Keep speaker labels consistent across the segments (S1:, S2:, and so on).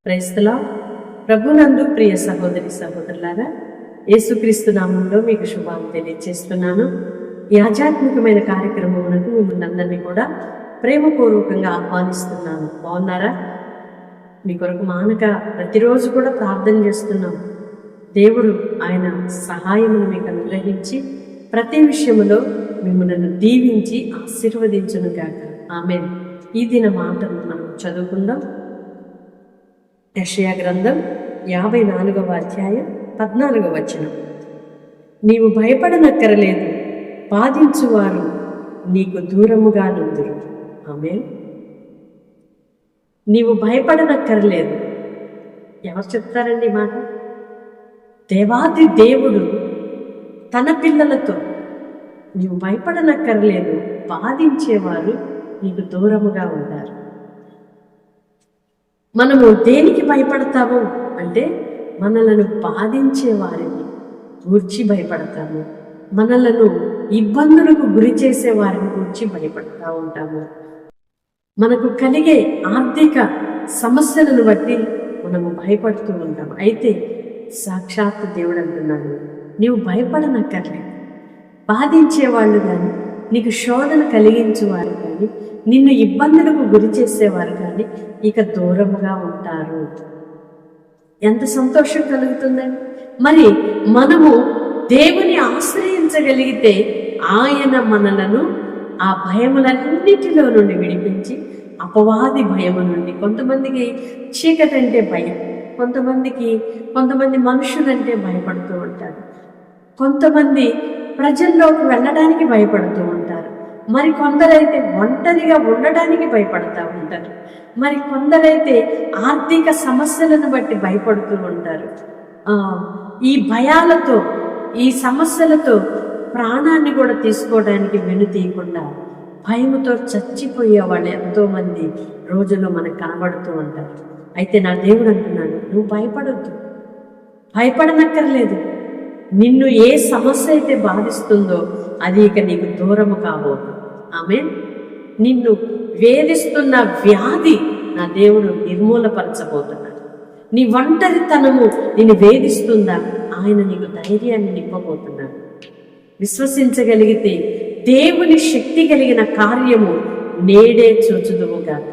S1: Praise the lord. ప్రభునందు ప్రియ సహోదరి సహోదరులారా, యేసుక్రీస్తు నామంలో మీకు శుభాలు తెలియజేస్తున్నాను. ఈ ఆధ్యాత్మికమైన కార్యక్రమమునకు మిమ్మల్ని అందరినీ కూడా ప్రేమపూర్వకంగా ఆహ్వానిస్తున్నాను. బాగున్నారా? మీ కొరకు మానక ప్రతిరోజు కూడా ప్రార్థన చేస్తున్నాం. దేవుడు ఆయన సహాయమును మీకు అనుగ్రహించి ప్రతి విషయములో మిమ్మల్ని దీవించి ఆశీర్వదించును గాక. ఆమేన్. ఈ దిన మాటను మనం చదువుకుందాం. యెషయా గ్రంథం 54వ అధ్యాయం 14వ వచనం. నీవు భయపడనక్కరలేదు, బాధించువారు నీకు దూరముగా నుందురు. ఆమేన్. నీవు భయపడనక్కరలేదు. ఎవరు చెప్తారండి మాట? దేవాది దేవుడు తన పిల్లలతో నీవు భయపడనక్కర్లేదు, బాధించేవారు నీకు దూరముగా ఉంటారు. మనము దేనికి భయపడతాము అంటే మనలను బాధించే వారిని గూర్చి భయపడతాము, మనలను ఇబ్బందులకు గురి చేసే వారిని గూర్చి భయపడతా ఉంటాము. మనకు కలిగే ఆర్థిక సమస్యలను బట్టి మనము భయపడుతూ ఉంటాము. అయితే సాక్షాత్ దేవుడు అంటున్నాడు, నీవు భయపడనక్కర్లేదు. బాధించేవాళ్ళు కానీ, నీకు శోధన కలిగించేవారు కానీ, నిన్ను ఇబ్బందులకు గురి చేసేవారు కానీ ఇక దూరముగా ఉంటారు. ఎంత సంతోషం కలుగుతుందండి. మరి మనము దేవుని ఆశ్రయించగలిగితే ఆయన మనలను ఆ భయములన్నిటిలో నుండి విడిపించి, అపవాది భయము నుండి, కొంతమందికి చీకటి అంటే భయం, కొంతమంది మనుషులంటే భయపడుతూ ఉంటారు, కొంతమంది ప్రజల్లోకి వెళ్ళడానికి భయపడుతూ ఉంటారు, మరి కొందరైతే ఒంటరిగా ఉండడానికి భయపడుతూ ఉంటారు, మరి కొందరైతే ఆర్థిక సమస్యలను బట్టి భయపడుతూ ఉంటారు. ఈ భయాలతో, ఈ సమస్యలతో ప్రాణాన్ని కూడా తీసుకోవడానికి వెనుతీయకుండా భయముతో చచ్చిపోయే వాళ్ళు ఎంతోమంది రోజుల్లో మనకు కనబడుతూ ఉంటారు. అయితే నా దేవుడు అంటున్నాడు, నువ్వు భయపడొద్దు, భయపడనక్కర్లేదు. నిన్ను ఏ సమస్య అయితే బాధిస్తుందో అది ఇక నీకు దూరము కాబోదు. ఆమేన్. నిన్ను వేధిస్తున్న వ్యాధి నా దేవుడు నిర్మూలపరచబోతున్నాడు. నీ ఒంటరితనము నిన్ను వేధిస్తుందా, ఆయన నీకు ధైర్యాన్ని నింపబోతున్నాడు. విశ్వసించగలిగితే దేవుని శక్తి కలిగిన కార్యము నేడే చూచుదువుగాక.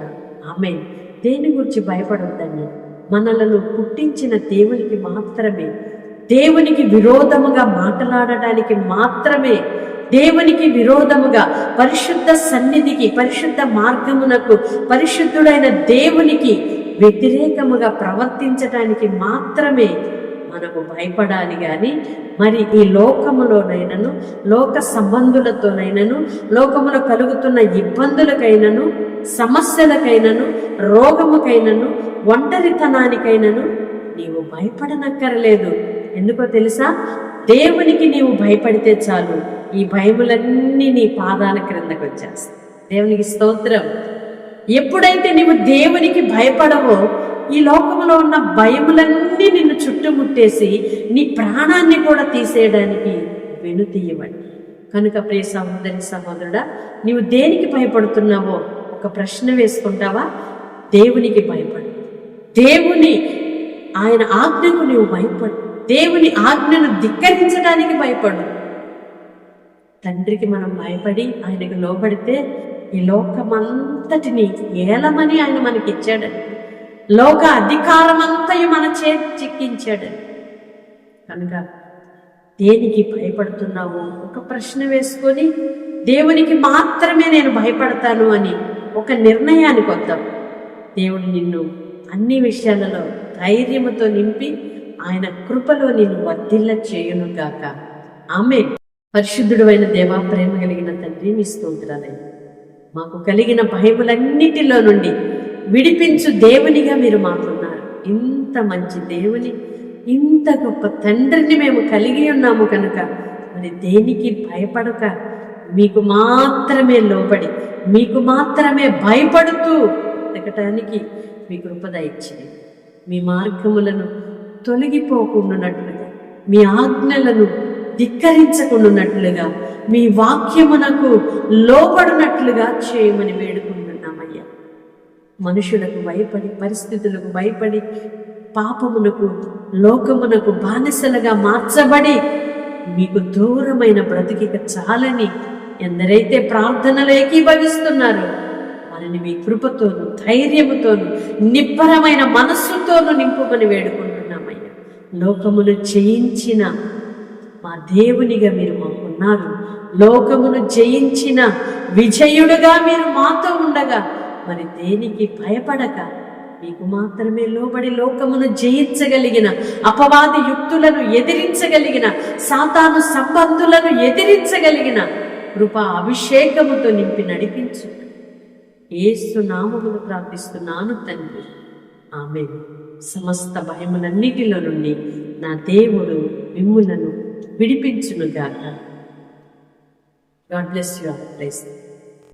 S1: ఆమేన్. దేని గురించి భయపడొద్దండి. మనలను పుట్టించిన దేవునికి మాత్రమే, దేవునికి విరోధముగా మాట్లాడడానికి మాత్రమే, దేవునికి విరోధముగా పరిశుద్ధ సన్నిధికి, పరిశుద్ధ మార్గమునకు, పరిశుద్ధుడైన దేవునికి వ్యతిరేకముగా ప్రవర్తించడానికి మాత్రమే మనము భయపడాలి. కానీ మరి ఈ లోకములోనైనను, లోక సంబంధులతోనైనను, లోకములో కలుగుతున్న ఇబ్బందులకైనను, సమస్యలకైనను, రోగముకైనను, ఒంటరితనానికైనను నీవు భయపడనక్కరలేదు. ఎందుకో తెలుసా? దేవునికి నీవు భయపడితే చాలు, ఈ భయములన్నీ నీ పాదాల క్రిందకు వచ్చేస్తాయి. దేవునికి స్తోత్రం. ఎప్పుడైతే నీవు దేవునికి భయపడవో ఈ లోకంలో ఉన్న భయములన్నీ నిన్ను చుట్టుముట్టేసి నీ ప్రాణాన్ని కూడా తీసేయడానికి వెనుతీయవండి. కనుక ప్రియ సహోదరి సహోదరుడా, నీవు దేనికి భయపడుతున్నావో ఒక ప్రశ్న వేసుకుంటావా? దేవునికి భయపడు. దేవుని ఆయన ఆజ్ఞకు నీవు భయపడు. దేవుని ఆజ్ఞను ధిక్కరించడానికి భయపడు. తండ్రికి మనం భయపడి ఆయనకు లోబడితే ఈ లోకమంతటిని ఏలమని ఆయన మనకిచ్చాడని, లోక అధికారమంతయు మన చేతి చిక్కించాడని. కనుక దేనికి భయపడుతున్నావు ఒక ప్రశ్న వేసుకొని దేవునికి మాత్రమే నేను భయపడతాను అని ఒక నిర్ణయానికి వద్దాం. దేవుడు నిన్ను అన్ని విషయాలలో ధైర్యముతో నింపి ఆయన కృపలో నిన్ను వర్ధిల్ల చేయునుగాక. ఆమేన్. పరిశుద్ధుడు అయిన దేవా, ప్రేమ కలిగిన తండ్రి, నీ స్తోత్రాలయ్యా. మాకు కలిగిన భయములన్నిటిలో నుండి విడిపించు దేవునిగా మీరు మాకున్నారు. ఇంత మంచి దేవుని, ఇంత గొప్ప తండ్రిని మేము కలిగి ఉన్నాము కనుక మరి దేనికి భయపడక మీకు మాత్రమే లోబడి, మీకు మాత్రమే భయపడుతూ ఎదగటానికి మీ కృపద ఇచ్చింది. మీ మార్గములను తొలగిపోకుండానట్లుగా, మీ ఆజ్ఞలను ధిక్కరించకుండానట్లుగా, మీ వాక్యమునకు లోబడినట్లుగా చేయమని వేడుకుంటున్నామయ్యా. మనుషులకు భయపడి, పరిస్థితులకు భయపడి, పాపమునకు, లోకమునకు బానిసలుగా మార్చబడి మీకు దూరమైన బ్రతికిక చాలని ఎందరైతే ప్రార్థనలు ఏకీభవిస్తున్నారో వారిని మీ కృపతోను, ధైర్యముతోను, నిబ్బరమైన మనస్సుతోను నింపుమని వేడుకుంటున్నామయ్యా. లోకమును జయించిన మా దేవునిగా మీరు మాకున్నారు. లోకమును జయించిన విజయుడుగా మీరు మాతో ఉండగా మరి దేనికి భయపడక మీకు మాత్రమే లోబడి లోకమును జయించగలిగిన, అపవాది యుక్తులను ఎదిరించగలిగిన, సాతాను సంబంధులను ఎదిరించగలిగిన కృపా అభిషేకముతో నింపి నడిపించు. యేసు నామమును ప్రార్థిస్తున్నాను తండ్రి, ఆమేన్. సమస్త భయములన్నిటిలో నుండి నా దేవుడు మిమ్ములను విడిపించునుగాక. God bless you all.